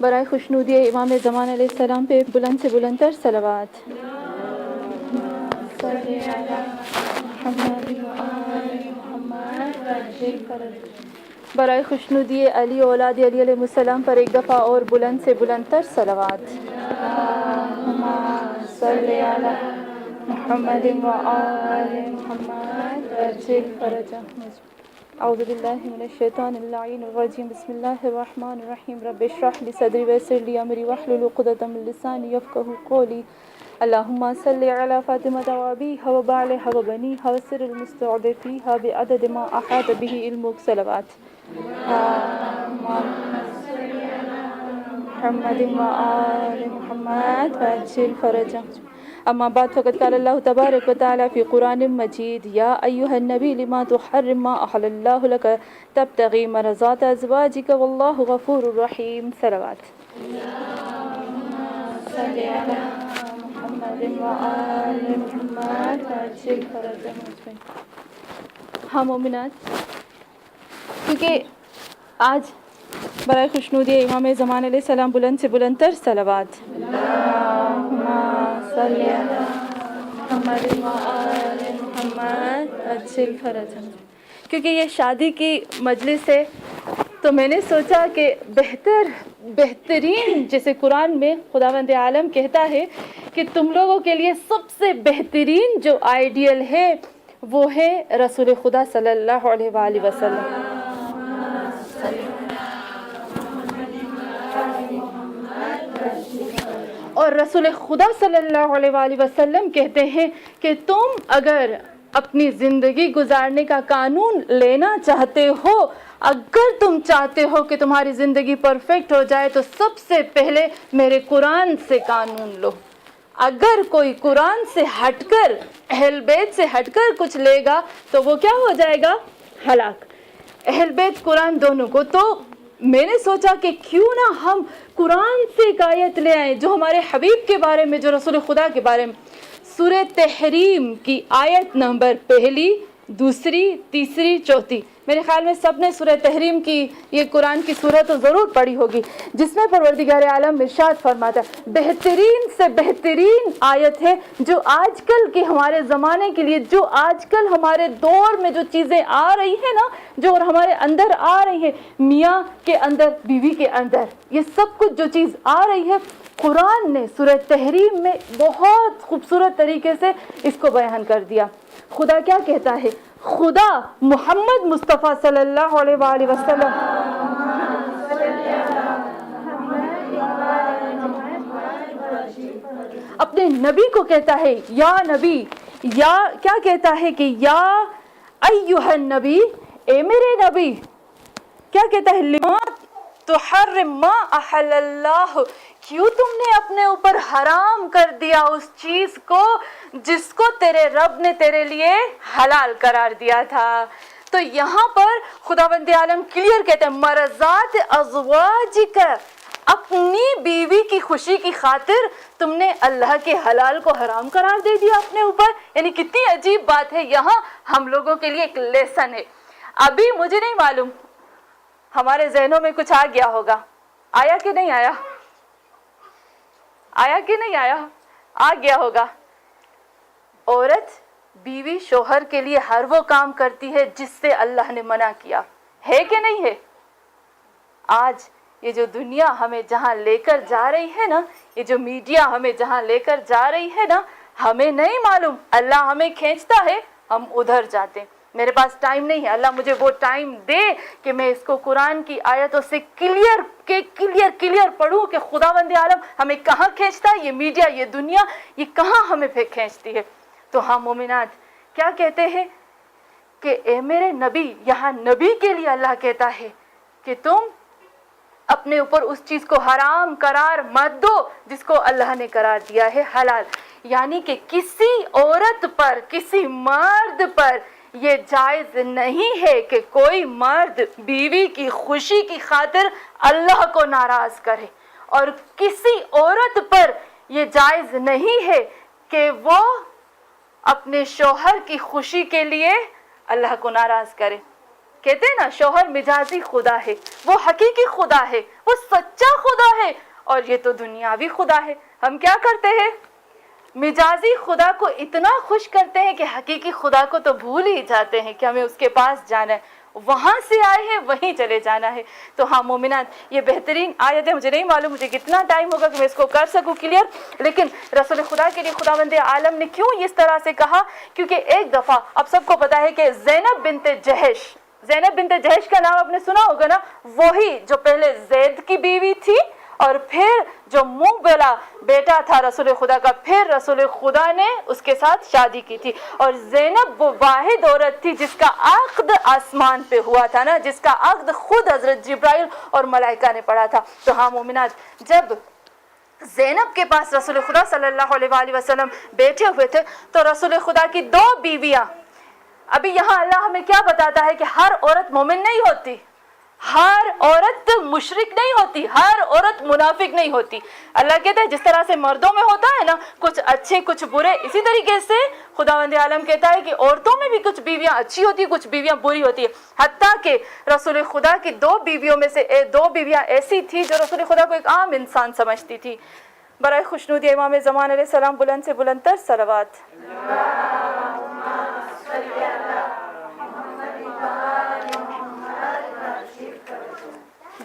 برائے خوشنودی امام زمان علیہ السلام پہ بلند سے بلند تر صلوات۔ برائے خوشنودی علی اولاد علی علیہ السلام پر ایک دفعہ اور بلند سے بلند تر صلوات۔ صلی علی محمد و آل محمد وعجل فرجهم۔ اعوذ باللہ من الشیطان اللعین الرجیم، بسم اللہ الرحمن الرحیم، رب اشرح لی صدری ویسر لی امری واحلل عقدۃ من لسانی یفقهوا قولی، اللہم صلی علی فاطمۃ وابیہا وبعلہا وبنیہا وسر المستضعفیہا بعدد ما احاط به علمک، صلوات۔ محمد وآل محمد وعجل فرجهم۔ اما بعد فقد قال اللہ تبارک و تعالی فی قرآن مجید، یا ایہا النبی لما تحرم ما احل اللہ لک تبتغی مرضات ازواجک واللہ غفور رحیم، صلوات۔ صلی علی محمد وآل محمد وعجل فرجهم۔ ہاں مومنات، کیونکہ آج برائے خوشنودی امام زمان علیہ السلام بلند سے بلند تر صلوات۔ صلی علی محمد وآل محمد وعجل فرجهم۔ کیونکہ یہ شادی کی مجلس ہے تو میں نے سوچا کہ بہترین، جیسے قرآن میں خداوند عالم کہتا ہے کہ تم لوگوں کے لیے سب سے بہترین جو آئیڈیل ہے وہ ہے رسول خدا صلی اللہ علیہ وآلہ وسلم۔ اور رسول خدا صلی اللہ علیہ وآلہ وسلم کہتے ہیں کہ تم اگر اپنی زندگی گزارنے کا قانون لینا چاہتے ہو، اگر تم چاہتے ہو کہ تمہاری زندگی پرفیکٹ ہو جائے تو سب سے پہلے میرے قرآن سے قانون لو۔ اگر کوئی قرآن سے ہٹ کر، اہل بیت سے ہٹ کر کچھ لے گا تو وہ کیا ہو جائے گا؟ ہلاک۔ اہل بیت قرآن دونوں کو، تو میں نے سوچا کہ کیوں نہ ہم قرآن سے ایک آیت لے آئیں جو ہمارے حبیب کے بارے میں، جو رسول خدا کے بارے میں، سورہ تحریم کی آیت نمبر 1، 2، 3، 4۔ میرے خیال میں سب نے سورہ تحریم کی یہ قرآن کی سورت تو ضرور پڑھی ہوگی، جس میں پروردگار عالم ارشاد فرماتا ہے، بہترین سے بہترین آیت ہے جو آج کل کے ہمارے زمانے کے لیے، جو آج کل ہمارے دور میں جو چیزیں آ رہی ہیں نا، جو ہمارے اندر آ رہی ہے، میاں کے اندر، بیوی کے اندر، یہ سب کچھ جو چیز آ رہی ہے، قرآن نے سورہ تحریم میں بہت خوبصورت طریقے سے اس کو بیان کر دیا۔ خدا کیا کہتا ہے؟ خدا محمد مصطفیٰ صلی اللہ علیہ وآلہ وسلم اپنے نبی کو کہتا ہے یا نبی، یا کیا کہتا ہے کہ یا ایھا النبی، اے میرے نبی، کیا کہتا ہے؟ لما تحرم ما احل اللہ، کیوں تم نے اپنے اوپر حرام کر دیا اس چیز کو جس کو تیرے رب نے تیرے لیے حلال قرار دیا تھا۔ تو یہاں پر خداوند عالم کلیئر کہتے ہیں، مرضات ازواجک، اپنی بیوی کی خوشی کی خاطر تم نے اللہ کے حلال کو حرام قرار دے دیا اپنے اوپر۔ یعنی کتنی عجیب بات ہے، یہاں ہم لوگوں کے لیے ایک لیسن ہے۔ ابھی مجھے نہیں معلوم، ہمارے ذہنوں میں کچھ آ گیا ہوگا، آیا کہ نہیں آیا؟ آیا کہ نہیں آیا؟ آ گیا ہوگا۔ عورت، بیوی شوہر کے لیے ہر وہ کام کرتی ہے جس سے اللہ نے منع کیا ہے کہ نہیں ہے؟ آج یہ جو دنیا ہمیں جہاں لے کر جا رہی ہے نا، یہ جو میڈیا ہمیں جہاں لے کر جا رہی ہے نا، ہمیں نہیں معلوم، اللہ ہمیں کھینچتا ہے، ہم ادھر جاتے ہیں۔ میرے پاس ٹائم نہیں ہے، اللہ مجھے وہ ٹائم دے کہ میں اس کو قرآن کی آیتوں سے کلیئر پڑھوں کہ خداوند عالم ہمیں کہاں کھینچتا ہے، یہ میڈیا، یہ دنیا، یہ کہاں ہمیں پھر کھینچتی ہے۔ تو ہاں مومنات، کیا کہتے ہیں کہ اے میرے نبی, یہاں نبی کے لیے اللہ کہتا ہے کہ تم اپنے اوپر اس چیز کو حرام قرار مت دو جس کو اللہ نے قرار دیا ہے حلال. یعنی کہ کسی عورت پر, کسی مرد پر یہ جائز نہیں ہے کہ کوئی مرد بیوی کی خوشی کی خاطر اللہ کو ناراض کرے, اور کسی عورت پر یہ جائز نہیں ہے کہ وہ اپنے شوہر کی خوشی کے لیے اللہ کو ناراض کرے. کہتے ہیں نا شوہر مجازی خدا ہے, وہ حقیقی خدا ہے, وہ سچا خدا ہے, اور یہ تو دنیاوی خدا ہے. ہم کیا کرتے ہیں, مجازی خدا کو اتنا خوش کرتے ہیں کہ حقیقی خدا کو تو بھول ہی جاتے ہیں کہ ہمیں اس کے پاس جانا ہے, وہاں سے آئے ہیں وہیں چلے جانا ہے. تو ہاں مومنات, یہ بہترین آیت ہے. مجھے نہیں معلوم مجھے کتنا ٹائم ہوگا کہ میں اس کو کر سکوں کلیئر, لیکن رسول خدا کے لیے خداوند عالم نے کیوں اس طرح سے کہا, کیونکہ ایک دفعہ اب سب کو پتا ہے کہ زینب بنت جہش کا نام آپ نے سنا ہوگا نا, وہی جو پہلے زید کی بیوی تھی اور پھر جو منہ بولا بیٹا تھا رسول خدا کا, پھر رسول خدا نے اس کے ساتھ شادی کی تھی. اور زینب وہ واحد عورت تھی جس کا عقد آسمان پہ ہوا تھا نا, جس کا عقد خود حضرت جبرائیل اور ملائکہ نے پڑھا تھا. تو ہاں مومنات, جب زینب کے پاس رسول خدا صلی اللہ علیہ وآلہ وسلم بیٹھے ہوئے تھے تو رسول خدا کی 2 بیویاں, ابھی یہاں اللہ ہمیں کیا بتاتا ہے کہ ہر عورت مومن نہیں ہوتی, ہر عورت مشرک نہیں ہوتی, ہر عورت منافق نہیں ہوتی. اللہ کہتا ہے جس طرح سے مردوں میں ہوتا ہے نا کچھ اچھے کچھ برے, اسی طریقے سے خداوند عالم کہتا ہے کہ عورتوں میں بھی کچھ بیویاں اچھی ہوتی ہیں, کچھ بیویاں بری ہوتی ہیں. حتیٰ کہ رسول خدا کی 2 بیویوں میں سے 2 بیویاں ایسی تھی جو رسول خدا کو ایک عام انسان سمجھتی تھی. برائے خوشنودی امام زمان علیہ السلام بلند سے بلند تر صلوات.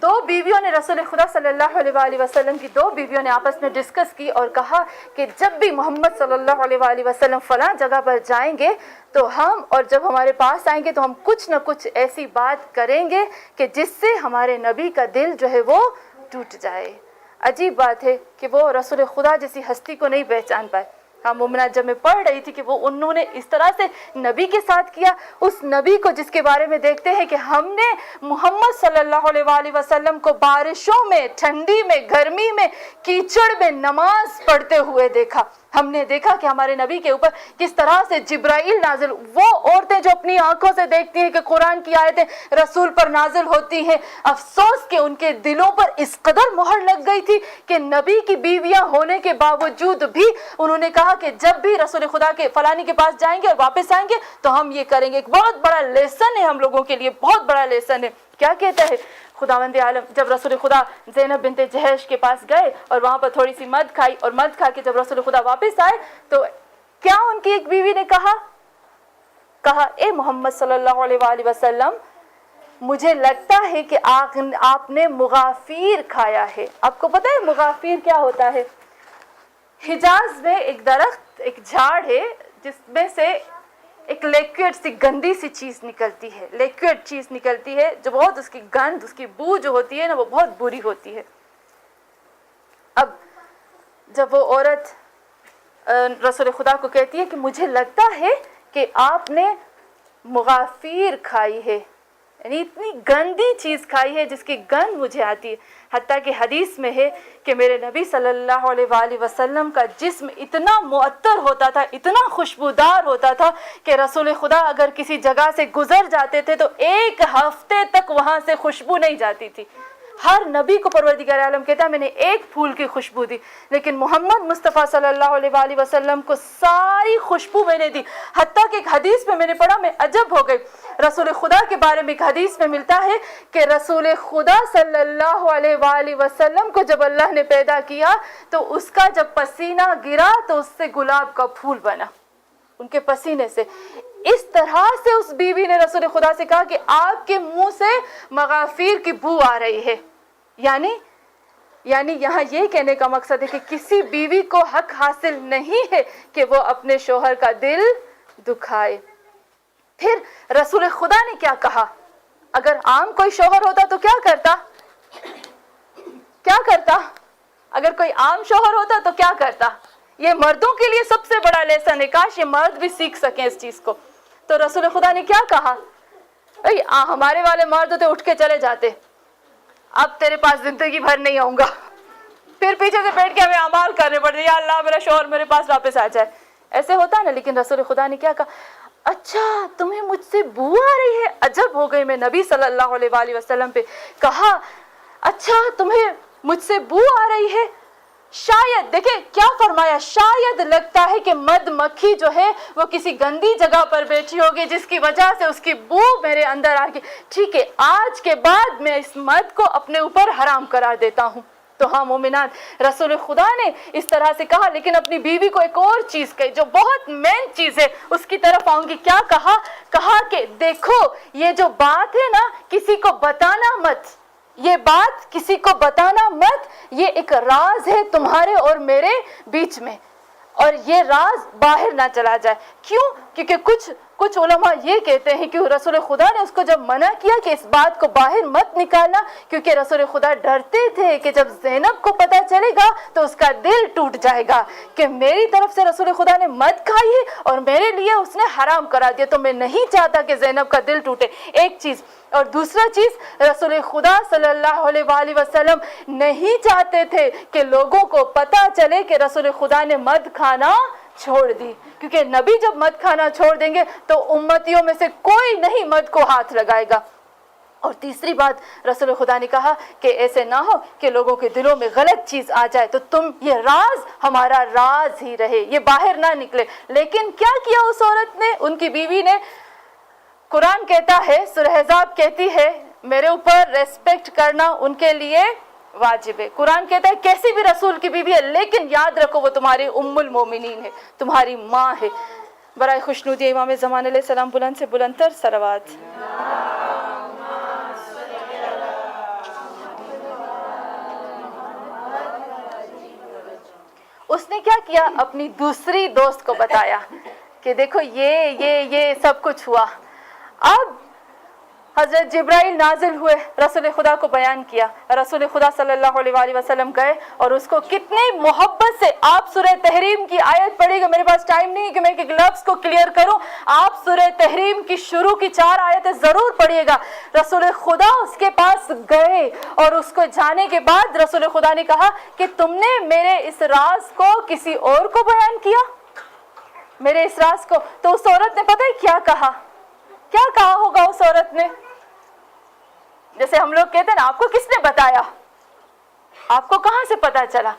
2 بیویوں نے رسول خدا صلی اللہ علیہ وآلہ وسلم کی 2 بیویوں نے آپس میں ڈسکس کی اور کہا کہ جب بھی محمد صلی اللہ علیہ وآلہ وسلم فلاں جگہ پر جائیں گے تو ہم, اور جب ہمارے پاس آئیں گے تو ہم کچھ نہ کچھ ایسی بات کریں گے کہ جس سے ہمارے نبی کا دل جو ہے وہ ٹوٹ جائے. عجیب بات ہے کہ وہ رسول خدا جیسی ہستی کو نہیں پہچان پائے. ہاں مومنات, جب میں پڑھ رہی تھی کہ وہ انہوں نے اس طرح سے نبی کے ساتھ کیا, اس نبی کو جس کے بارے میں دیکھتے ہیں کہ ہم نے محمد صلی اللہ علیہ وآلہ وسلم کو بارشوں میں, ٹھنڈی میں, گرمی میں, کیچڑ میں نماز پڑھتے ہوئے دیکھا. ہم نے دیکھا کہ ہمارے نبی کے اوپر کس طرح سے جبرائیل نازل, وہ عورتیں جو اپنی آنکھوں سے دیکھتی ہیں کہ قرآن کی آیتیں رسول پر نازل ہوتی ہیں, افسوس کہ ان کے دلوں پر اس قدر مہر لگ گئی تھی کہ نبی کی بیویاں ہونے کے باوجود بھی انہوں نے کہا کہ جب بھی رسول خدا کے فلانی کے پاس جائیں گے اور واپس آئیں گے تو ہم یہ کریں گے. ایک بہت بڑا لیسن ہے ہم لوگوں کے لیے, بہت بڑا لیسن ہے. کیا کہتا ہے خداوند عالم, جب رسول خدا زینب بنت جہش کے پاس گئے اور وہاں پر تھوڑی سی مد کھائی, اور مد کھا کے جب رسول خدا واپس آئے تو کیا ان کی ایک بیوی نے کہا اے محمد صلی اللہ علیہ وآلہ وسلم, مجھے لگتا ہے کہ آپ نے مغافیر کھایا ہے. آپ کو پتہ ہے مغافیر کیا ہوتا ہے؟ حجاز میں ایک درخت, ایک جھاڑ ہے جس میں سے ایک لیکوڈ سی گندی سی چیز نکلتی ہے, لیکوڈ چیز نکلتی ہے جو بہت, اس کی گند, اس کی بو جو ہوتی ہے نا وہ بہت بری ہوتی ہے. اب جب وہ عورت رسول خدا کو کہتی ہے کہ مجھے لگتا ہے کہ آپ نے مغافیر کھائی ہے, یعنی اتنی گندی چیز کھائی ہے جس کی گند مجھے آتی ہے. حتیٰ کہ حدیث میں ہے کہ میرے نبی صلی اللہ علیہ وآلہ وسلم کا جسم اتنا معطر ہوتا تھا, اتنا خوشبودار ہوتا تھا کہ رسول خدا اگر کسی جگہ سے گزر جاتے تھے تو 1 ہفتے تک وہاں سے خوشبو نہیں جاتی تھی. ہر نبی کو پروردگار عالم کہتا ہے میں نے 1 پھول کی خوشبو دی, لیکن محمد مصطفیٰ صلی اللہ علیہ وآلہ وسلم کو ساری خوشبو میں نے دی. حتیٰ کہ ایک حدیث میں نے پڑھا, میں عجب ہو گئی. رسول خدا کے بارے میں ایک حدیث میں ملتا ہے کہ رسول خدا صلی اللہ علیہ وآلہ وسلم کو جب اللہ نے پیدا کیا تو اس کا جب پسینہ گرا تو اس سے گلاب کا پھول بنا, ان کے پسینے سے. اس طرح سے اس بیوی نے رسول خدا سے کہا کہ آپ کے منہ سے مغافیر کی بو آ رہی ہے. یعنی یہاں یہ کہنے کا مقصد ہے کہ کسی بیوی کو حق حاصل نہیں ہے کہ وہ اپنے شوہر کا دل دکھائے. پھر رسول خدا نے کیا کہا, اگر عام کوئی شوہر ہوتا تو کیا کرتا؟ اگر کوئی عام شوہر ہوتا تو کیا کرتا؟ یہ مردوں کے لیے سب سے بڑا لیسن ہے, کاش یہ مرد بھی سیکھ سکیں اس چیز کو. تو رسول خدا نے کیا کہا؟ بھائی ہمارے والے مرد ہوتے اٹھ کے چلے جاتے، اب تیرے پاس زندگی بھر نہیں آؤں گا، پھر پیچھے سے بیٹھ کے ہمیں اعمال کرنے پڑتے، یا اللہ میرا شوہر میرے پاس واپس آ جائے، ایسے ہوتا ہے نا. لیکن رسول خدا نے کیا کہا؟ اچھا تمہیں مجھ سے بو آ رہی ہے. عجب ہو گئی میں نبی صلی اللہ علیہ وآلہ وسلم پہ. کہا اچھا تمہیں مجھ سے بو آ رہی ہے. شاید دیکھیں کیا فرمایا، شاید لگتا ہے کہ مد مکھی جو ہے وہ کسی گندی جگہ پر بیٹھی ہوگی جس کی وجہ سے اس کی بو میرے اندر آ گئی. ٹھیک ہے آج کے بعد میں اس مد کو اپنے اوپر حرام قرار دیتا ہوں. تو ہاں مومنات، رسول خدا نے اس طرح سے کہا، لیکن اپنی بیوی کو ایک اور چیز کہی جو بہت مین چیز ہے، اس کی طرف آؤں گی. کیا کہا؟ کہا کہ دیکھو یہ جو بات ہے نا کسی کو بتانا مت، یہ بات کسی کو بتانا مت، یہ ایک راز ہے تمہارے اور میرے بیچ میں، اور یہ راز باہر نہ چلا جائے. کیوں؟ کیونکہ کچھ علماء یہ کہتے ہیں کہ رسول خدا نے اس کو جب منع کیا کہ اس بات کو باہر مت نکالنا، کیونکہ رسول خدا ڈرتے تھے کہ جب زینب کو پتہ چلے گا تو اس کا دل ٹوٹ جائے گا کہ میری طرف سے رسول خدا نے مت کھائی ہے اور میرے لیے اس نے حرام کرا دیا. تو میں نہیں چاہتا کہ زینب کا دل ٹوٹے، ایک چیز. اور دوسرا چیز، رسول خدا صلی اللہ علیہ وآلہ وسلم نہیں چاہتے تھے کہ لوگوں کو پتہ چلے کہ رسول خدا نے مد کھانا چھوڑ دی، کیونکہ نبی جب مد کھانا چھوڑ دیں گے تو امتیوں میں سے کوئی نہیں مد کو ہاتھ لگائے گا. اور تیسری بات رسول خدا نے کہا کہ ایسے نہ ہو کہ لوگوں کے دلوں میں غلط چیز آ جائے، تو تم یہ راز ہمارا راز ہی رہے، یہ باہر نہ نکلے. لیکن کیا کیا اس عورت نے، ان کی بیوی نے؟ قرآن کہتا ہے، سورہ احزاب کہتی ہے میرے اوپر ریسپیکٹ کرنا ان کے لیے واجب ہے. قرآن کہتا ہے کیسی بھی رسول کی بیوی ہے، لیکن یاد رکھو وہ تمہاری ام المومنین ہے، تمہاری ماں ہے. برائے خوشنودی امام زمان علیہ السلام بلند سے بلند تر صلوات. اس نے کیا کیا؟ اپنی دوسری دوست کو بتایا کہ دیکھو یہ سب کچھ ہوا. اب حضرت جبرائیل نازل ہوئے، رسول خدا کو بیان کیا. رسول خدا صلی اللہ علیہ وآلہ وسلم گئے اور اس کو کتنے محبت سے، آپ سورہ تحریم کی آیت پڑھے گا، میرے پاس ٹائم نہیں ہے کہ میں ایک لفظ کو کلیئر کروں، آپ سورہ تحریم کی شروع کی 4 آیتیں ضرور پڑھیے گا. رسول خدا اس کے پاس گئے اور اس کو جانے کے بعد رسول خدا نے کہا کہ تم نے میرے اس راز کو کسی اور کو بیان کیا، میرے اس راز کو. تو اس عورت نے پتہ ہے کیا کہا؟ کیا کہا ہوگا اس عورت نے؟ جیسے ہم لوگ کہتے ہیں نا، آپ کو کس نے بتایا، آپ کو کہاں سے پتا چلا؟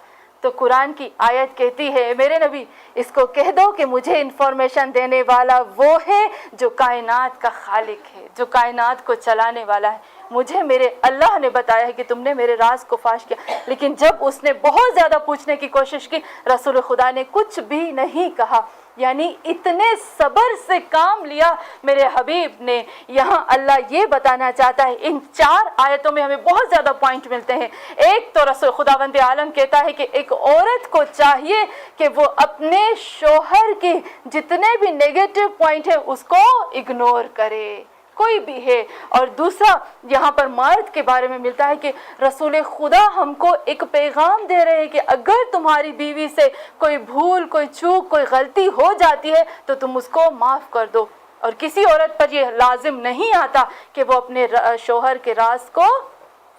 تو قرآن کی آیت کہتی ہے میرے نبی اس کو کہہ دو کہ مجھے انفارمیشن دینے والا وہ ہے جو کائنات کا خالق ہے، جو کائنات کو چلانے والا ہے. مجھے میرے اللہ نے بتایا ہے کہ تم نے میرے راز کو فاش کیا. لیکن جب اس نے بہت زیادہ پوچھنے کی کوشش کی، رسول خدا نے کچھ بھی نہیں کہا. یعنی اتنے صبر سے کام لیا میرے حبیب نے. یہاں اللہ یہ بتانا چاہتا ہے، ان 4 آیتوں میں ہمیں بہت زیادہ پوائنٹ ملتے ہیں. ایک تو رسول خداوند عالم کہتا ہے کہ ایک عورت کو چاہیے کہ وہ اپنے شوہر کے جتنے بھی نیگیٹو پوائنٹ ہے اس کو اگنور کرے، کوئی بھی ہے. اور دوسرا یہاں پر مرد کے بارے میں ملتا ہے کہ رسول خدا ہم کو ایک پیغام دے رہے ہیں کہ اگر تمہاری بیوی سے کوئی بھول، کوئی چوک، کوئی غلطی ہو جاتی ہے تو تم اس کو معاف کر دو. اور کسی عورت پر یہ لازم نہیں آتا کہ وہ اپنے شوہر کے راز کو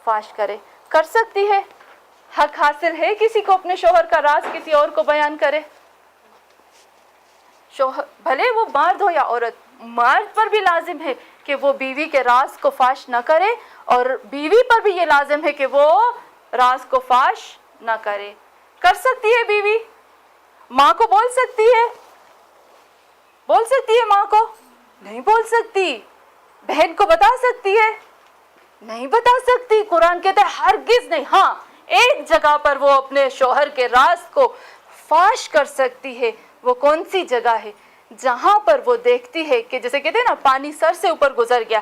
فاش کرے. کر سکتی ہے، حق حاصل ہے کسی کو اپنے شوہر کا راز کسی اور کو بیان کرے. شوہر بھلے وہ مرد ہو یا عورت، مرد پر بھی لازم ہے کہ وہ بیوی کے راز کو فاش نہ کرے، اور بیوی پر بھی یہ لازم ہے کہ وہ راز کو فاش نہ کرے. کر سکتی ہے بیوی، ماں کو بول سکتی ہے، بول سکتی ہے ماں کو؟ نہیں بول سکتی. بہن کو بتا سکتی ہے؟ نہیں بتا سکتی. قرآن کہتا ہے ہرگز نہیں. ہاں ایک جگہ پر وہ اپنے شوہر کے راز کو فاش کر سکتی ہے. وہ کون سی جگہ ہے؟ جہاں پر وہ دیکھتی ہے کہ جیسے کہتے ہیں نا پانی سر سے اوپر گزر گیا،